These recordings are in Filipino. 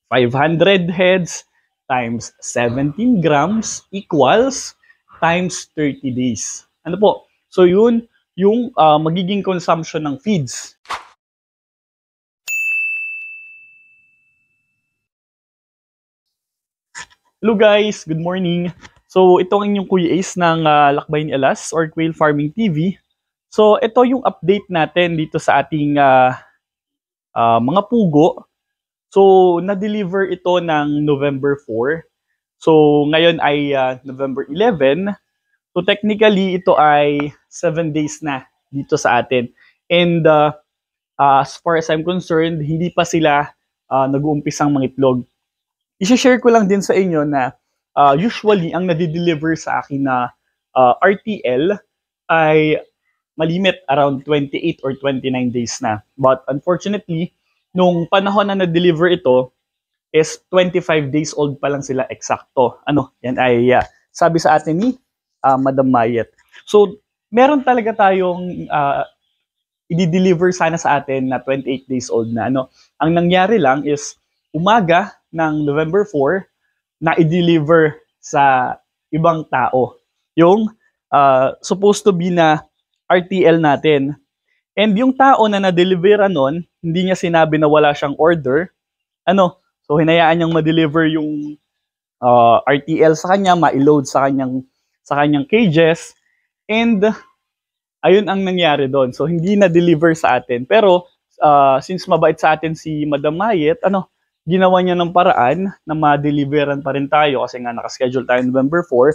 500 heads times 17 grams equals times 30 days. Ano po? So yun yung magiging consumption ng feeds. Hello guys, good morning. So ito ang inyong Kuya Ace ng Lakbay ni Alas or Quail Farming TV. So ito yung update natin dito sa ating mga pugo. So na-deliver ito ng November 4. So ngayon ay November 11. So technically ito ay 7 days na dito sa atin. And as far as I'm concerned, hindi pa sila nag-uumpisang mangitlog. I-share ko lang din sa inyo na usually ang nadi-deliver sa akin na RTL ay malimit around 28 or 29 days na. But unfortunately, nung panahon na na-deliver ito is 25 days old pa lang sila eksakto. Yan ay sabi sa atin ni Madam Mayet. So, meron talaga tayong i-deliver sana sa atin na 28 days old na. Ang nangyari lang is umaga ng November 4 na i-deliver sa ibang tao. Yung supposed to be na RTL natin. And yung tao na na-deliver nun, hindi niya sinabi na wala siyang order. So hinayaan niyang ma-deliver yung RTL sa kanya, ma-load sa kanyang cages. And ayun ang nangyari doon. So hindi na-deliver sa atin. Pero since mabait sa atin si Madam Mayet, ginawa niya ng paraan na ma-deliveran pa rin tayo kasi nga nakaschedule tayo November 4.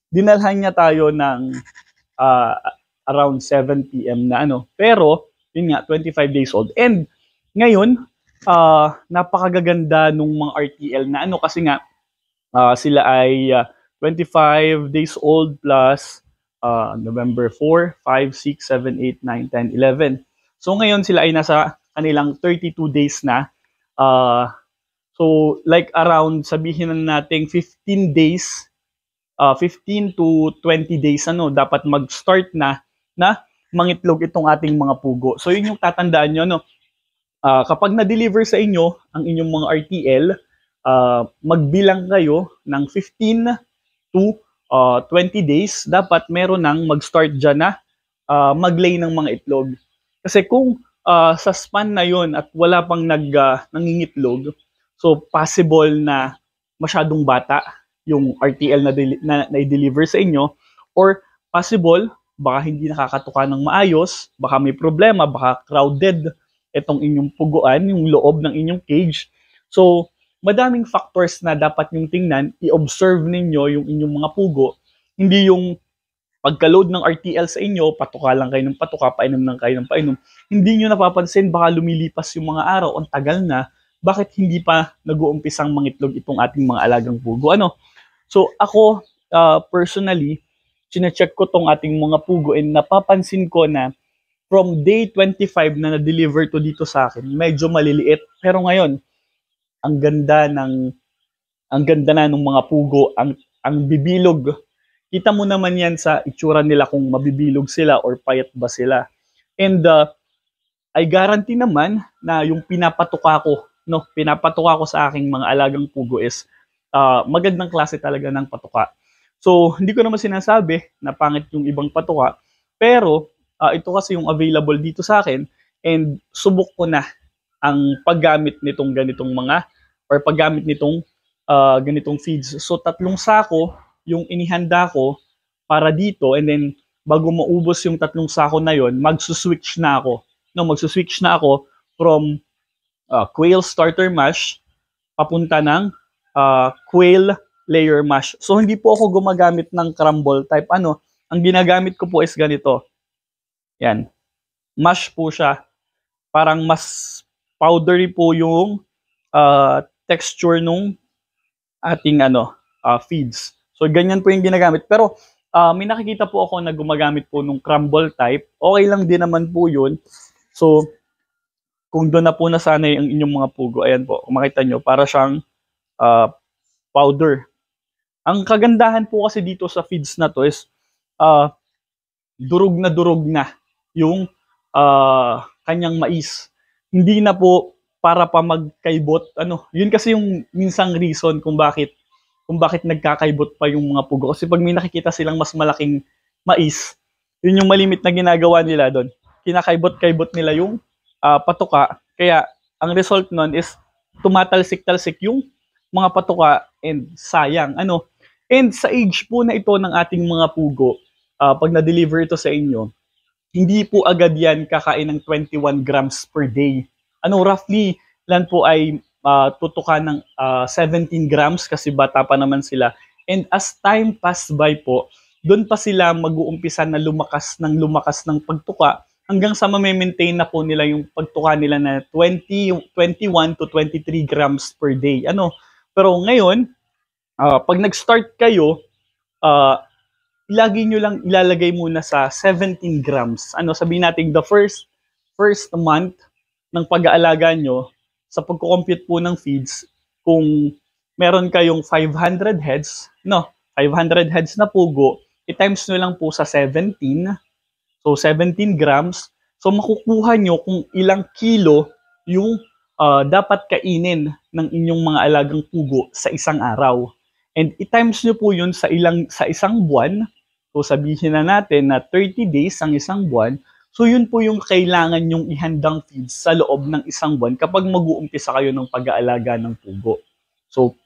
Dinalhan niya tayo ng around 7 p.m. na Pero, yun nga, 25 days old. And ngayon, napakagaganda nung mga RTL na kasi nga, sila ay 25 days old plus November 4, 5, 6, 7, 8, 9, 10, 11. So ngayon sila ay nasa kanilang 32 days na. So like around sabihin na natin 15 days, 15 to 20 days dapat mag-start na mangitlog itong ating mga pugo. So yun yung tatandaan nyo kapag na-deliver sa inyo ang inyong mga RTL, magbilang kayo ng 15 to 20 days, dapat meron nang mag-start dyan na mag-lay ng mga itlog. Kasi kung sa span na yon at wala pang nangingitlog, so possible na masyadong bata yung RTL na i-deliver sa inyo, or possible baka hindi nakakatuka ng maayos, baka may problema, baka crowded itong inyong puguan, yung loob ng inyong cage. So madaming factors na dapat yung tingnan, i-observe ninyo yung inyong mga pugo, hindi yung pagka-load ng RTL sa inyo, patuka lang kayo ng patuka, painom lang kayo ng painom. Hindi nyo napapansin, baka lumilipas yung mga araw, ang tagal na, bakit hindi pa nag-uumpisang mangitlog itong ating mga alagang pugo? So ako, personally, sinecheck ko tong ating mga pugo and napapansin ko na from day 25 na na-deliver to dito sa akin, medyo maliliit. Pero ngayon, ang ganda na ng mga pugo, ang bibilog. Kita mo naman yan sa itsura nila kung mabibilog sila or payat ba sila. And I guarantee naman na yung pinapatuka ko sa aking mga alagang pugo is magandang klase talaga ng patuka. So hindi ko naman sinasabi na pangit yung ibang patuka, pero ito kasi yung available dito sa akin and subok ko na ang paggamit nitong ganitong ganitong feeds. So 3 sako yung inihanda ko para dito, and then bago maubos yung 3 sako na yon, magsuswitch na ako. Magsuswitch na ako from quail starter mash papunta ng quail layer mash. So hindi po ako gumagamit ng crumble type. Ang ginagamit ko po is ganito. Yan. Mash po siya. Parang mas powdery po yung texture nung ating feeds. So ganyan po yung ginagamit. Pero may nakikita po ako na gumagamit po nung crumble type. Okay lang din naman po yun. So kung doon na po nasanay ang inyong mga pugo, ayan po, kung makita nyo, para siyang powder. Ang kagandahan po kasi dito sa feeds na to is durog na yung kanyang mais. Hindi na po para pa magkaibot. Ano, yun kasi yung minsang reason kung bakit nagkakaibot pa yung mga pugo. Kasi pag may nakikita silang mas malaking mais, yun yung malimit na ginagawa nila doon. Kinakaibot-kaibot nila yung patuka. Kaya ang result nun is tumatalsik-talsik yung mga patuka and sayang. Ano? And sa age po na ito ng ating mga pugo, pag na-deliver ito sa inyo, hindi po agad yan kakain ng 21 grams per day. Ano, roughly lan po ay tutukan ng 17 grams kasi bata pa naman sila. And as time pass by po, doon pa sila mag-uumpisa na lumakas ng pagtuka hanggang sa ma-maintain na po nila yung pagtuka nila na 21 to 23 grams per day. Ano? Pero ngayon, pag nag-start kayo, lagi nyo lang ilalagay muna sa 17 grams. Ano, sabihin natin the first month ng pag-aalaga nyo, sa pagko-compute po ng feeds, kung meron kayong 500 heads, 500 heads na pugo, i-times nyo lang po sa 17, so 17 grams, so makukuha nyo kung ilang kilo yung dapat kainin ng inyong mga alagang pugo sa isang araw. And i-times nyo po yun sa isang buwan, so sabihin na natin na 30 days ang isang buwan, so yun po yung kailangan yung ihandang feeds sa loob ng isang buwan kapag mag-uumpisa kayo ng pag-aalaga ng pugo. So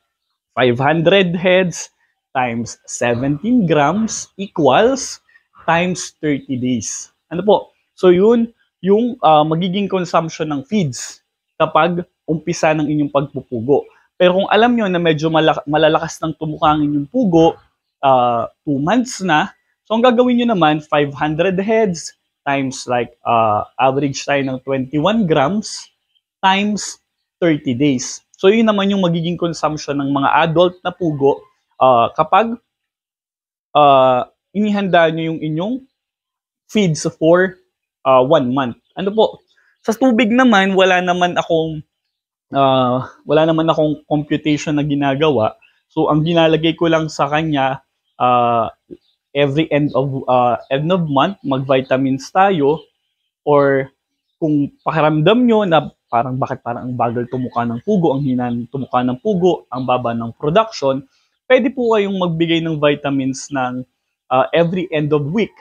500 heads times 17 grams equals times 30 days. Ano po? So yun yung magiging consumption ng feeds kapag umpisa ng inyong pagpupugo. Pero kung alam nyo na medyo malalakas ng tumuka ang inyong pugo, 2 months na, so ang gagawin nyo naman, 500 heads times like average tayo ng 21 grams times 30 days. So yun naman yung magiging consumption ng mga adult na pugo kapag inihanda nyo yung inyong feeds for 1 month. Ano po? Sa tubig naman, wala naman akong computation na ginagawa. So ang ginalagay ko lang sa kanya, every end of month, mag-vitamins tayo, or kung pakiramdam nyo na parang ang bagal tumuka ng pugo, ang hina tumuka ng pugo, ang baba ng production, pwede po kayong magbigay ng vitamins ng every end of week.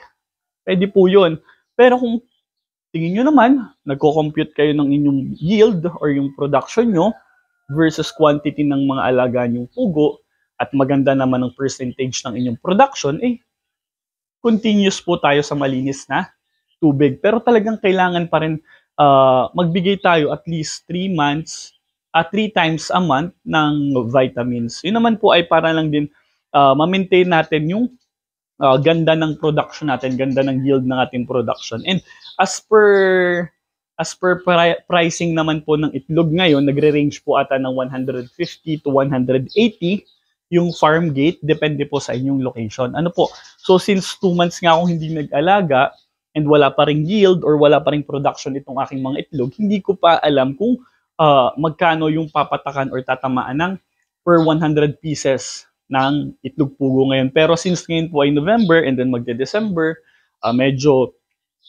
Pwede po yun. Pero kung tingin nyo naman, nagko-compute kayo ng inyong yield or yung production nyo versus quantity ng mga alaga nyong pugo at maganda naman ang percentage ng inyong production, continuous po tayo sa malinis na tubig. Pero talagang kailangan pa rin magbigay tayo at least 3 months, 3 times a month ng vitamins. Yun naman po ay para lang din ma-maintain natin yung ganda ng production natin, ganda ng yield ng ating production. And as per pricing naman po ng itlog ngayon, nagre-range po ata ng 150 to 180 yung farm gate, depende po sa inyong location. Ano po? So since 2 months nga akong hindi nag-alaga and wala pa ring yield or wala pa ring production itong aking mga itlog, hindi ko pa alam kung magkano yung papatakan or tatamaan ng per 100 pieces ng itlog pugo ngayon. Pero since ngayon po ay November and then magde-December, medyo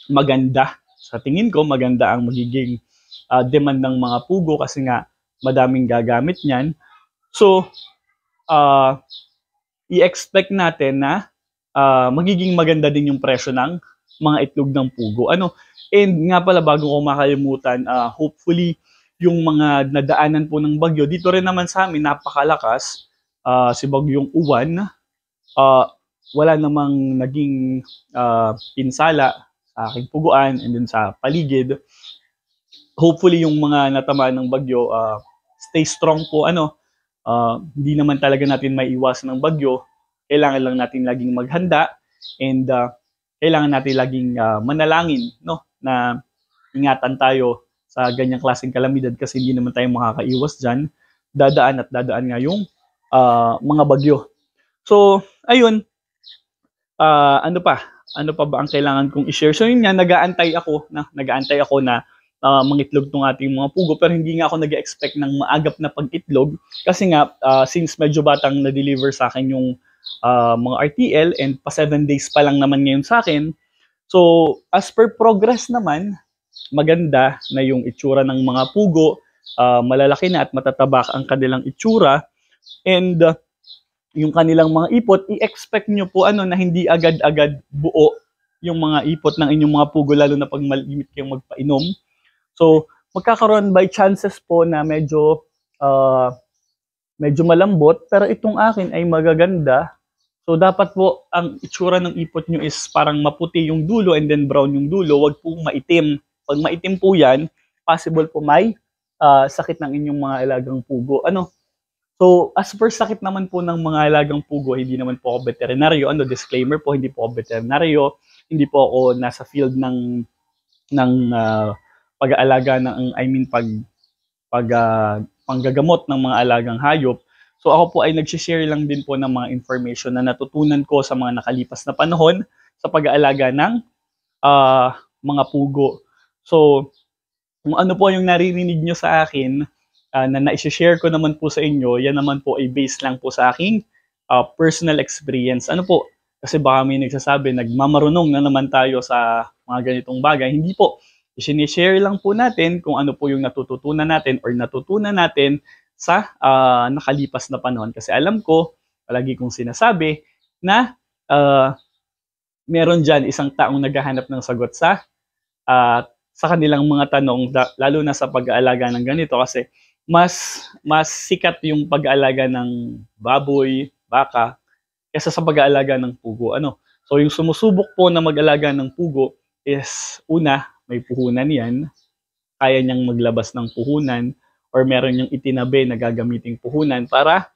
maganda. Sa tingin ko, maganda ang magiging demand ng mga pugo kasi nga madaming gagamit niyan. So, i-expect natin na magiging maganda din yung presyo ng mga itlog ng pugo. And nga pala, bago ko makalimutan, hopefully yung mga nadaanan po ng bagyo, dito rin naman sa amin napakalakas, si Bagyong Uwan, wala namang naging pinsala sa aking puguan and then sa paligid. Hopefully yung mga natamaan ng bagyo, stay strong po. Hindi naman talaga natin maiiwasan ng bagyo. Kailangan lang natin laging maghanda and kailangan natin laging manalangin, na ingatan tayo sa ganyang klaseng kalamidad kasi hindi naman tayo makakaiwas dyan. Dadaan nga yung mga bagyo. So, ayun. Ano pa ba ang kailangan kong i-share? So yun nga, nag-aantay ako na mangitlog tong ating mga pugo, pero hindi nga ako nag-expect ng maagap na pag-itlog kasi nga since medyo batang na-deliver sa akin yung mga RTL and pa 7 days pa lang naman ngayon sa akin. So as per progress naman, maganda na yung itsura ng mga pugo malalaki na at matataba ang kanilang itsura, and yung kanilang mga ipot, i-expect nyo po na hindi agad-agad buo yung mga ipot ng inyong mga pugo, lalo na pag malimit kayong magpainom. So, magkakaroon by chances po na medyo malambot, pero itong akin ay magaganda. So, dapat po ang itsura ng ipot nyo is parang maputi yung dulo and then brown yung dulo, wag po maitim. Pag maitim po yan, possible po may sakit ng inyong mga alagang pugo. So, as per sakit naman po ng mga alagang pugo, hindi naman po ako veterinaryo. Disclaimer po, hindi po ako veterinaryo. Hindi po ako nasa field ng pag-aalaga panggagamot ng mga alagang hayop. So, ako po ay nag-share lang din po ng mga information na natutunan ko sa mga nakalipas na panahon sa pag-aalaga ng mga pugo. So, kung ano po yung naririnig nyo sa akin, na na-share ko naman po sa inyo, yan naman po ay based lang po sa aking personal experience. Kasi baka may nagsasabi, nagmamarunong na naman tayo sa mga ganitong bagay. Hindi po. I-share lang po natin kung ano po yung natututunan natin or natutunan natin sa nakalipas na panahon. Kasi alam ko, palagi kong sinasabi, na meron dyan isang taong naghahanap ng sagot sa kanilang mga tanong, lalo na sa pag-aalaga ng ganito, kasi mas sikat yung pag-aalaga ng baboy, baka, kaysa sa pag-aalaga ng pugo. So yung sumusubok po na mag-alaga ng pugo is, una, may puhunan yan, kaya niyang maglabas ng puhunan, or meron niyang itinabi na gagamiting puhunan para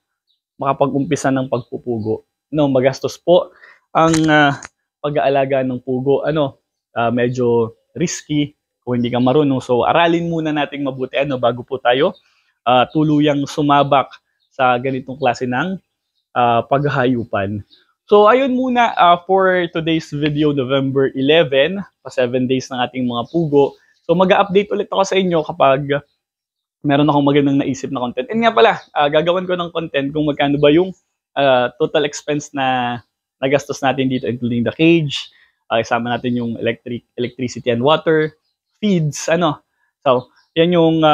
makapag-umpisa ng pagpupugo. Magastos po ang pag-aalaga ng pugo. Medyo risky kung hindi ka marunong. So aralin muna nating mabuti bago po tayo tuluyang sumabak sa ganitong klase ng paghahayupan. So ayun muna for today's video, November 11, pa 7 days ng ating mga pugo. So mag-update ulit ako sa inyo kapag meron akong magandang naisip na content. And nga pala, gagawin ko ng content kung magkano ba yung total expense na nagastos natin dito, including the cage, isama natin yung electricity and water, feeds, So, yan yung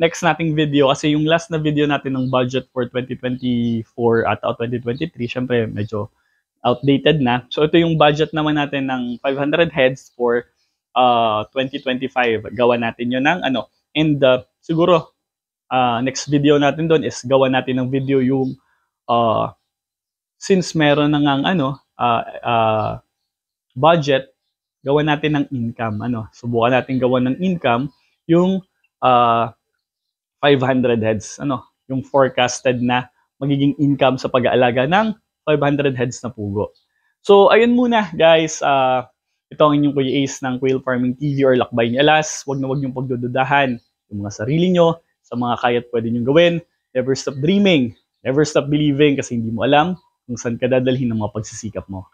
next nating video, kasi yung last na video natin ng budget for 2024 at 2023, syempre medyo outdated na. So ito yung budget naman natin ng 500 heads for 2025. Gawa natin yun ng and siguro next video natin doon is gawa natin ng video yung since meron na ngang budget, gawa natin ng income. Subukan natin gawa ng income yung 500 heads, yung forecasted na magiging income sa pag-aalaga ng 500 heads na pugo. So, ayun muna, guys. Ito ang inyong Kuya Ace ng Quail Farming TV or Lakbay ni Alas. Huwag niyong pagdududahan yung mga sarili nyo sa mga kaya't pwede niyong gawin. Never stop dreaming. Never stop believing, kasi hindi mo alam kung saan ka dadalhin ng mga pagsisikap mo.